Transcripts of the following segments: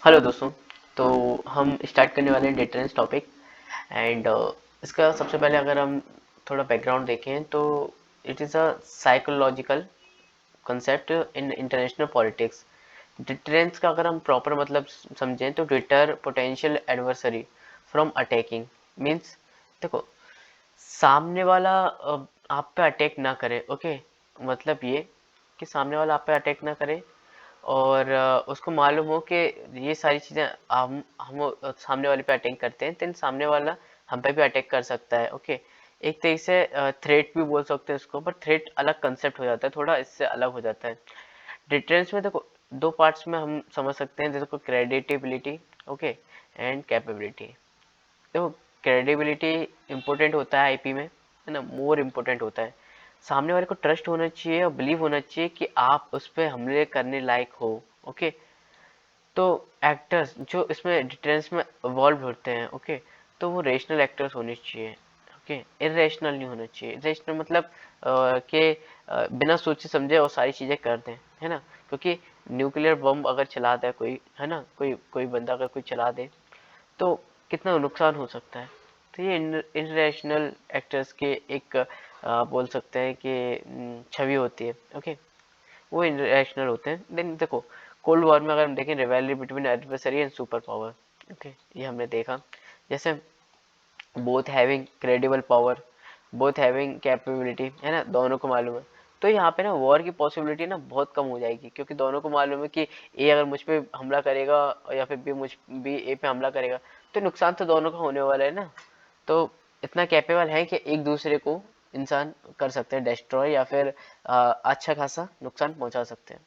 Hello दोस्तों। तो हम स्टार्ट करने वाले हैं डिटरेंस टॉपिक एंड इसका सबसे पहले अगर हम थोड़ा बैकग्राउंड देखें तो it is a psychological concept in international politics. Deterrence का अगर हम प्रॉपर मतलब समझें तो deter potential adversary from attacking means, देखो, सामने वाला आप पे अटैक ना करे। ओके, मतलब ये कि सामने वाला आप पे अटैक ना करे और उसको मालूम हो कि ये सारी चीज़ें हम सामने वाले पे अटैक करते हैं तो सामने वाला हम पे भी अटैक कर सकता है। ओके, एक तरीके से थ्रेट भी बोल सकते हैं उसको, पर थ्रेट अलग कंसेप्ट हो जाता है, थोड़ा इससे अलग हो जाता है। डिटरेंस में देखो दो पार्ट्स में हम समझ सकते हैं, जैसे क्रेडिटेबिलिटी, ओके, एंड कैपेबिलिटी। देखो, क्रेडिबिलिटी इंपॉर्टेंट होता है आईपी में, है ना, मोर इम्पोर्टेंट होता है। सामने वाले को ट्रस्ट होना चाहिए और बिलीव होना चाहिए कि आप उस पर हमले करने लायक हो। ओके, तो एक्टर्स जो इसमें डिटेंस में इवॉल्व होते हैं, ओके, तो वो रेशनल एक्टर्स होने चाहिए। ओके, इरेशनल नहीं होना चाहिए। इरेशनल मतलब कि बिना सोचे समझे और सारी चीज़ें कर दें, है ना, क्योंकि न्यूक्लियर बम अगर चला दे कोई, है ना, कोई कोई बंदा अगर कोई चला दे तो कितना नुकसान हो सकता है। तो ये इंटरनेशनल एक्टर्स के एक बोल सकते हैं कि छवि होती है। ओके, वो इंटरनेशनल होते हैं। देन देखो, कोल्ड वॉर में अगर हम देखें rivalry between adversary and super power. Okay, ये हमने देखा, जैसे both having credible power, both having capability, है ना, दोनों को मालूम है। तो यहाँ पे ना वॉर की पॉसिबिलिटी ना बहुत कम हो जाएगी, क्योंकि दोनों को मालूम है कि ए अगर मुझ पे हमला करेगा या फिर बी ए पे हमला करेगा तो नुकसान तो दोनों का होने वाला है ना। तो इतना कैपेबल है कि एक दूसरे को इंसान कर सकते हैं डिस्ट्रॉय या फिर अच्छा खासा नुकसान पहुंचा सकते हैं।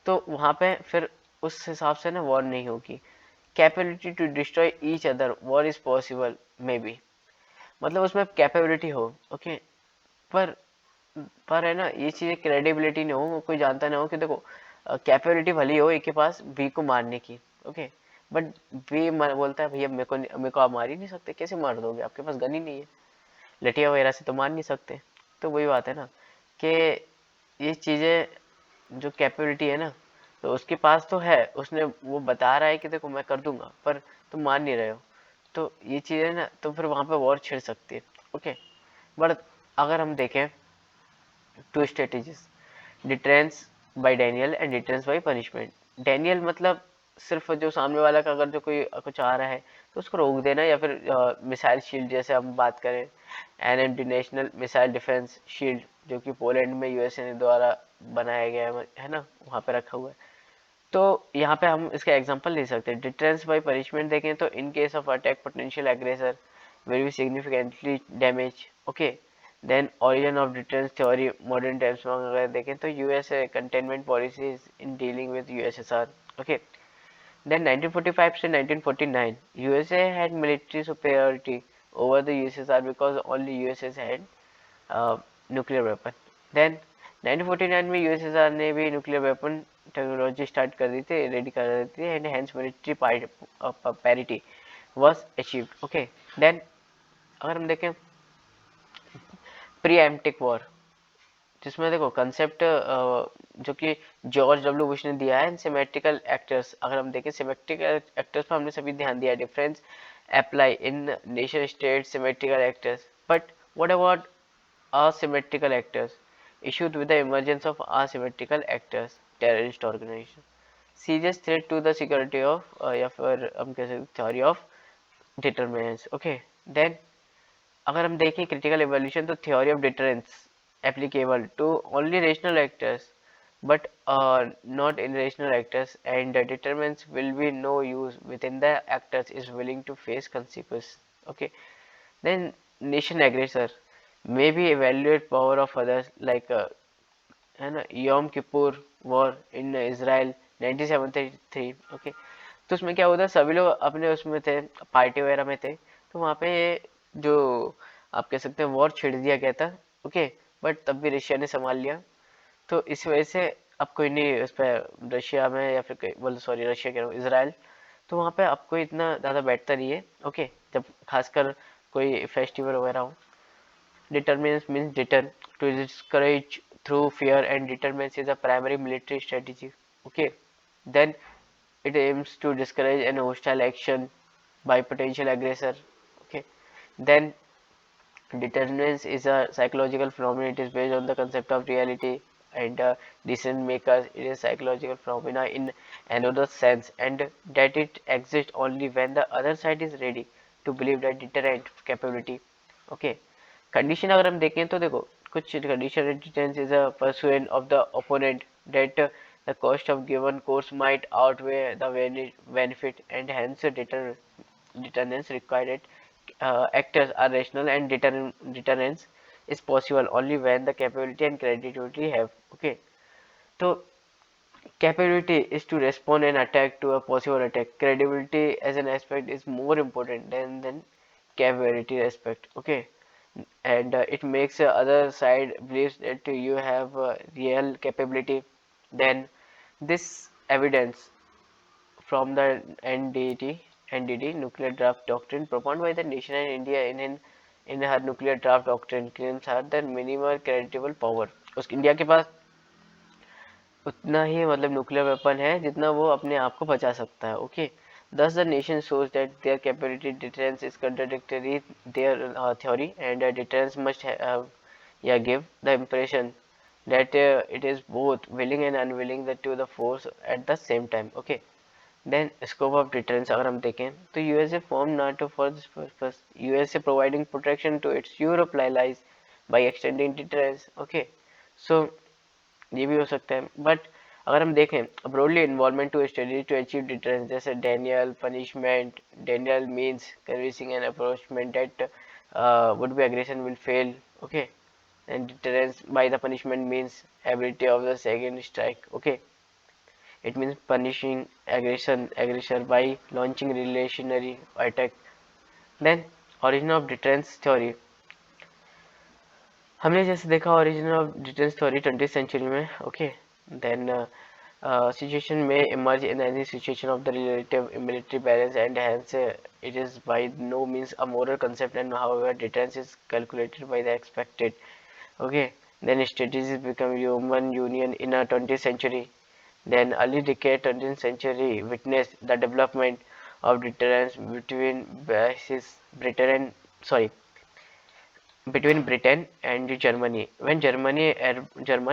तो वहां पे फिर उस हिसाब से ना वॉर नहीं होगी। Capability to destroy each other war is possible maybe, मतलब उसमें कैपेबिलिटी हो। ओके, पर है ना, ये चीज़ें क्रेडिबिलिटी नहीं हो, कोई जानता ना हो कि देखो कैपेबिलिटी भली हो एक के पास बी को मारने की। ओके, बट बी बोलता है भैया मेरे को आप मार ही नहीं सकते, कैसे मार दोगे, आपके पास गन ही नहीं है, लठिया वगैरह से तो मार नहीं सकते। तो वही बात है ना कि ये चीज़ें जो कैपेबिलिटी है ना, तो उसके पास तो है, उसने वो बता रहा है कि देखो मैं कर दूंगा, पर तुम मान नहीं रहे हो। तो ये चीज़ें ना, तो फिर वहां पे वॉर छिड़ सकती है। ओके, बट अगर हम देखें two strategies, deterrence by denial and deterrence by punishment. Denial मतलब सिर्फ जो सामने वाला का अगर जो कोई कुछ आ रहा है तो उसको रोक देना, या फिर मिसाइल शील्ड जैसे हम बात करें, NMD national missile defence shield, जो कि पोलैंड में यूएसए द्वारा बनाया गया है ना, वहाँ पे रखा हुआ है। तो यहाँ पे हम इसका एग्जांपल ले सकते हैं। डिटरेंस बाय पनिशमेंट देखें तो in case of attack potential aggressor will be significantly damage। Okay, then origin of deterrence theory modern times में अगर देखें तो USA containment policies in dealing with USSR. Okay, then 1945 से 1949 USA had military superiority over the USSR because only USA had nuclear weapon. Then 1949 में USSR ने भी nuclear weapon technology start कर दी थी, रेडी कर दी थी, and hence military parity was achieved। Okay, then अगर हम देखें प्री एम्प्टिक वॉर, जिसमें देखो कंसेप्ट जो कि जॉर्ज डब्ल्यू बुश ने दिया है, सिमेट्रिकल एक्टर्स। अगर हम देखें सिमेट्रिकल एक्टर्स पर हमने सभी ध्यान दिया, difference apply in nation state symmetrical actors, but what about asymmetrical actors issued with the emergence of asymmetrical actors, terrorist organization, serious threat to the security of या फिर हम कह सकते theory of determinants। Okay, then अगर हम देखें critical evolution, तो theory of deterrence applicable to only rational actors but not irrational actors, and the determinants will be no use within the actors is willing to face consequences। Okay, then nation aggressor may be evaluate power of others like है ना, योम Kippur war in Israel 1973। Okay, तो उसमें क्या होता है, सभी लोग अपने उसमें थे, पार्टी वगैरह में थे, तो वहाँ पे जो आप कह सकते हैं वॉर छिड़ दिया गया था। ओके, बट तब भी रशिया ने संभाल लिया। तो इस वजह से अब कोई नहीं उस पर रशिया में, या फिर बोल सॉरी रशिया कह रहा हूँ, इसराइल, तो वहाँ पे अब कोई इतना ज़्यादा बैठता नहीं है। ओके, जब खासकर कोई फेस्टिवल वगैरह हो। Determinants means deter, to discourage through fear, and determinants is a primary military strategy। Okay, then it aims to discourage an hostile action by potential aggressor. Okay, then deterrence is a psychological phenomenon. It is based on the concept of reality and decision makers. It is psychological phenomena in another sense, and that it exists only when the other side is ready to believe that deterrent capability. Okay, condition अगर हम देखें तो देखो कुछ condition resistance is a pursuant of the opponent that the cost of given course might outweigh the benefit and hence deterrence required. Actors are rational and deterrence is possible only when the capability and credibility have. Okay, so capability is to respond and attack to a possible attack. Credibility as an aspect is more important than capability aspect. Okay, and it makes the other side believes that you have real capability. Then this evidence from the NDD nuclear draft doctrine propounded by the nation and India in her nuclear draft doctrine claims her the minimal creditable power. उस India के पास उतना ही मतलब nuclear weapon है जितना वो अपने आप को बचा सकता है. Okay, thus the nation shows that their capability deterrence is contradictory their theory and deterrence must have yeah give the impression that it is both willing and unwilling to the force at the same time. Okay, then scope of deterrence अगर हम देखें तो USA formed NATO for this purpose. USA providing protection to its Europe allies by extending deterrence. Okay, so ये भी हो सकता है. But अगर हम देखें broadly involvement to study to achieve deterrence जैसे denial punishment. Denial means convincing an approachment that would be aggression will fail. Okay, and deterrence by the punishment means ability of the second strike. Okay, it means punishing aggressor by launching relationary attack. Then origin of deterrence theory हमने जैसे देखा origin of details theory 20th century में. Okay, then situation में emerge in any situation of the relative military balance and hence it is by no means a moral concept and however deterrence is calculated by the expected. Okay, then strategies become human union in a 20th century. Then early decade 20th century witnessed the development of deterrence between basis Britain and sorry between Britain and Germany. When German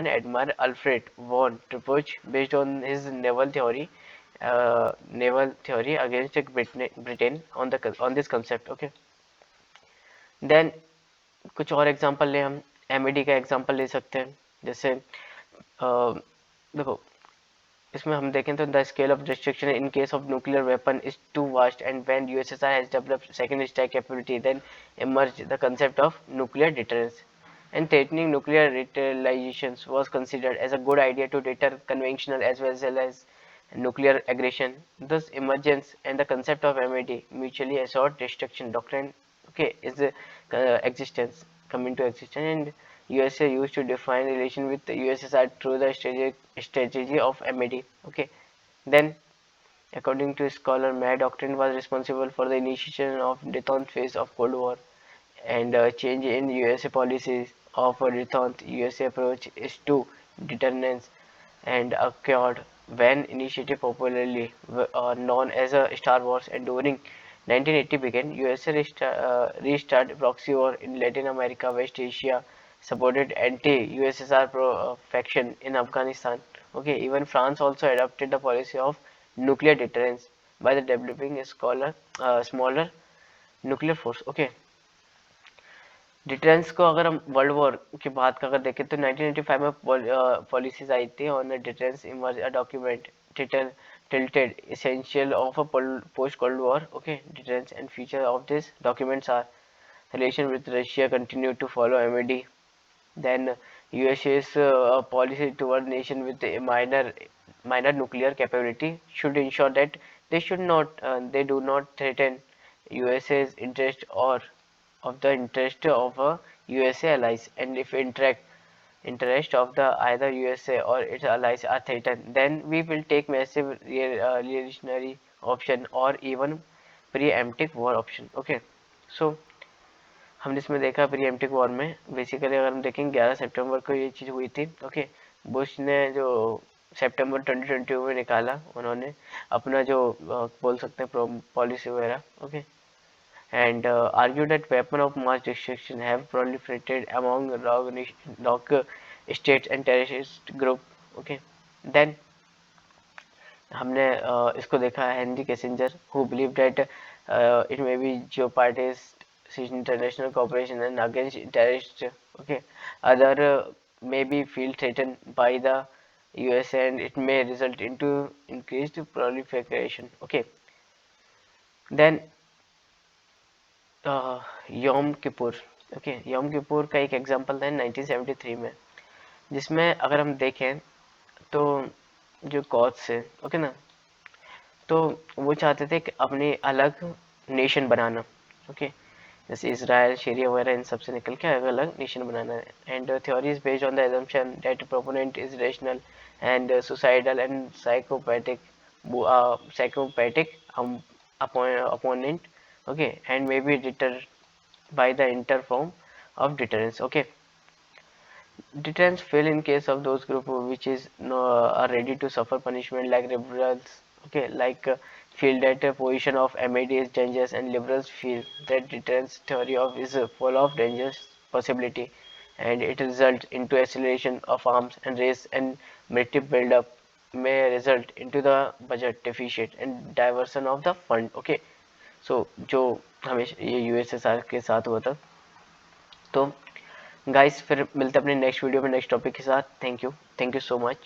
Admiral Alfred von Treptow, based on his naval theory against Britain on this concept. Okay. Then कुछ और example ले हम MED का example ले सकते हैं. जैसे देखो इसमें हम देखें तो the scale of destruction in case of nuclear weapon is too vast and when USSR has developed second strike capability then emerged the concept of nuclear deterrence and threatening nuclear retaliations was considered as a good idea to deter conventional as well as nuclear aggression. Thus emergence and the concept of MAD mutually assured destruction doctrine. Okay, is the existence come into existence and USA used to define relation with the USSR through the strategy of MAD. Okay, then according to scholar Mad doctrine was responsible for the initiation of détente phase of Cold War and change in USA policies of détente. USA approach is to deterrence and occurred when initiative popularly known as Star Wars and during 1980 began USA restart proxy war in Latin America, West Asia, supported anti-USSR faction in Afghanistan. Okay, even France also adopted the policy of nuclear deterrence by the developing a smaller nuclear force. Okay, deterrence को अगर हम world war की बात का अगर देखें तो 1985 में पॉलिसीज आई थी on deterrence emerge a document tilted essential of a post Cold War. Okay, deterrence and feature of this documents are relation with Russia continue to follow MAD. Then USA's policy toward nation with a minor nuclear capability should ensure that they do not threaten USA's interest or of the interest of USA allies, and if interest of the either USA or its allies are threatened, then we will take massive reactionary option or even preemptive war option. Okay, so हमने इसमें देखा pre-emptive war में basically अगर हम देखें 11 सितंबर को ये चीज़ हुई थी. ओके, बुश ने जो सितंबर 2022 में निकाला उन्होंने अपना जो बोल सकते हैं पॉलिसी वगैरह, okay, and argue that weapons of mass destruction have proliferated among rogue states and terrorist group, okay. Then हमने इसको देखा है Henry Kissinger who believed that it may be jeopardized international cooperation and against terrorists, okay. Other may be feel threatened by the US and it may result into increased proliferation, okay. Then योम Kippur, okay, योम Kippur का एक example था 1973 में, जिसमें अगर हम देखें तो जो कॉज है, ओके ना, तो वो चाहते थे कि अपनी अलग नेशन बनाना, ओके, जैसे इसराइल सीरिया वगैरह इन सब से निकल के अलग अलग नेशन बनाना है. And theory is based on the assumption that proponent is rational and suicidal and psychopathic opponent, okay, and may be deterred by the inter form of deterrence, okay. Deterrence fail in case of those group which is no, are ready to suffer punishment, like liberals, okay, like feel that a position of MAD is dangerous, and liberals feel that deterrence theory of is full of dangerous possibility, and it results into acceleration of arms and race and military build-up may result into the budget deficit and diversion of the fund, okay. So जो हमेशा ये USSR के साथ हुआ था. तो guys फिर मिलते हैं अपने नेक्स्ट वीडियो में नेक्स्ट टॉपिक के साथ. Thank you so much.